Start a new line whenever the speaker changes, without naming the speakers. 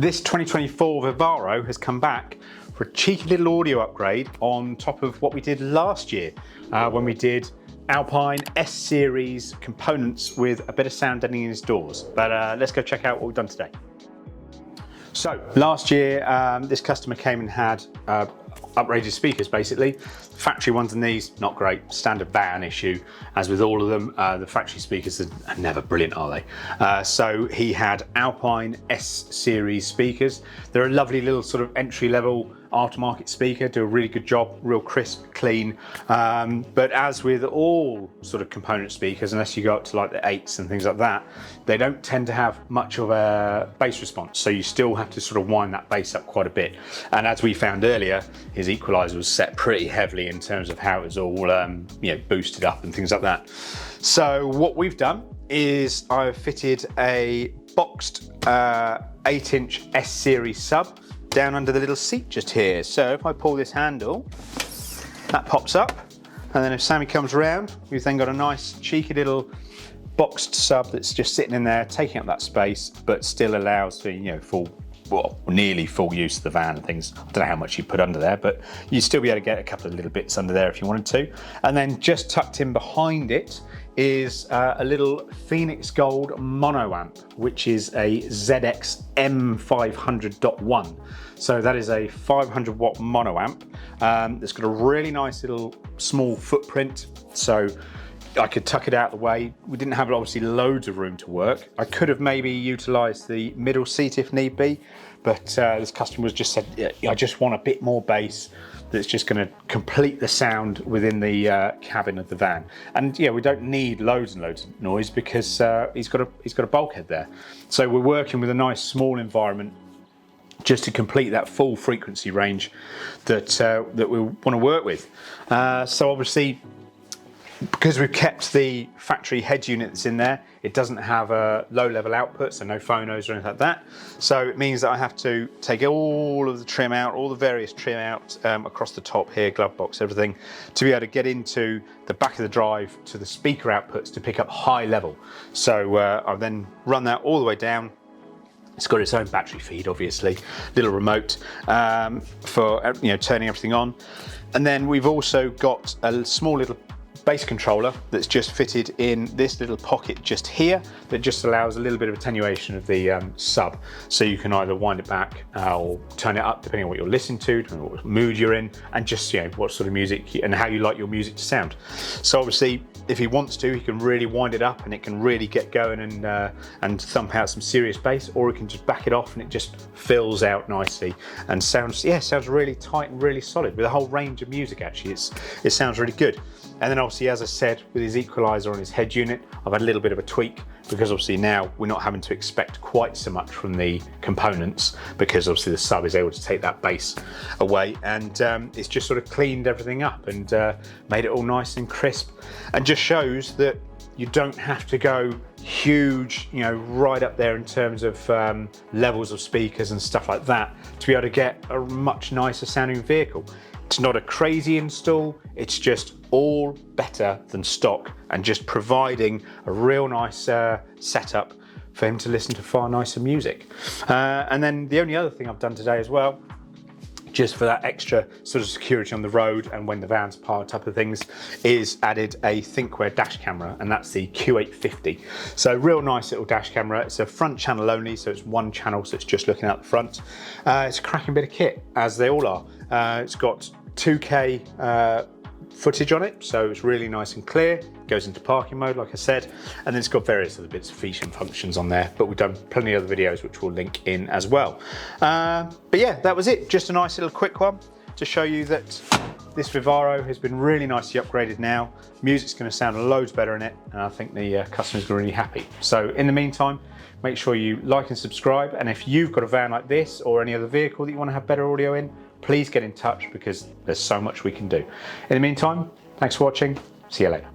This 2024 Vivaro has come back for a cheeky little audio upgrade on top of what we did last year when we did Alpine S-Series components with a bit of sound deadening in its doors. But let's go check out what we've done today. So last year, this customer came and had upgraded speakers basically. Factory ones and these, not great, standard van issue. As with all of them, the factory speakers are never brilliant, are they? So he had Alpine S-Series speakers. They're a lovely little sort of entry-level aftermarket speaker, do a really good job, real crisp, clean. But as with all sort of component speakers, unless you go up to like the 8s and things like that, they don't tend to have much of a bass response. So you still have to sort of wind that bass up quite a bit. And as we found earlier, his equalizer was set pretty heavily in terms of how it was all boosted up and things like that. So what we've done is I've fitted a boxed 8-inch S-Series sub down under the little seat just here. So if I pull this handle, that pops up, and then if Sammy comes around, we've then got a nice cheeky little boxed sub that's just sitting in there, taking up that space, but still allows for nearly full use of the van and things. I don't know how much you put under there, but you'd still be able to get a couple of little bits under there if you wanted to. And then just tucked in behind it is a little Phoenix Gold mono amp, which is a ZX M500.1. So that is a 500 watt mono amp. It's got a really nice little small footprint. So I could tuck it out of the way. We didn't have obviously loads of room to work. I could have maybe utilised the middle seat if need be, but this customer has just said, yeah, I just want a bit more bass that's just going to complete the sound within the cabin of the van. And yeah, we don't need loads and loads of noise because he's got a bulkhead there. So we're working with a nice small environment just to complete that full frequency range that we want to work with. So obviously, because we've kept the factory head unit that's in there, it doesn't have a low-level output, so no phonos or anything like that. So it means that I have to take all of the trim out, all the various trim out across the top here, glove box, everything, to be able to get into the back of the drive to the speaker outputs to pick up high level. So I've then run that all the way down. It's got its own battery feed, obviously, little remote for turning everything on. And then we've also got a small little bass controller that's just fitted in this little pocket just here that just allows a little bit of attenuation of the sub, so you can either wind it back or turn it up depending on what you're listening to, depending on what mood you're in, and just what sort of music and how you like your music to sound. So obviously if he wants to, he can really wind it up and it can really get going and thump out some serious bass, or he can just back it off and it just fills out nicely and sounds really tight and really solid with a whole range of music. Actually, it sounds really good. And then obviously, as I said, with his equalizer on his head unit, I've had a little bit of a tweak because obviously now we're not having to expect quite so much from the components, because obviously the sub is able to take that bass away, and it's just sort of cleaned everything up and made it all nice and crisp, and just shows that you don't have to go huge, right up there in terms of levels of speakers and stuff like that to be able to get a much nicer sounding vehicle. It's not a crazy install, it's just all better than stock and just providing a real nice setup for him to listen to far nicer music. And then the only other thing I've done today as well, just for that extra sort of security on the road and when the van's parked up and things, is added a Thinkware dash camera, and that's the Q850. So real nice little dash camera. It's a front channel only, so it's one channel, so it's just looking out the front. It's a cracking bit of kit, as they all are. It's got 2K footage on it, so it's really nice and clear. It goes into parking mode, like I said, and then it's got various other bits of feature and functions on there, but we've done plenty of other videos which we'll link in as well. But yeah, that was it. Just a nice little quick one to show you that this Vivaro has been really nicely upgraded now. Music's going to sound loads better in it, and I think the customers are really happy. So in the meantime, make sure you like and subscribe, and if you've got a van like this or any other vehicle that you want to have better audio in, please get in touch because there's so much we can do. In the meantime, thanks for watching. See you later.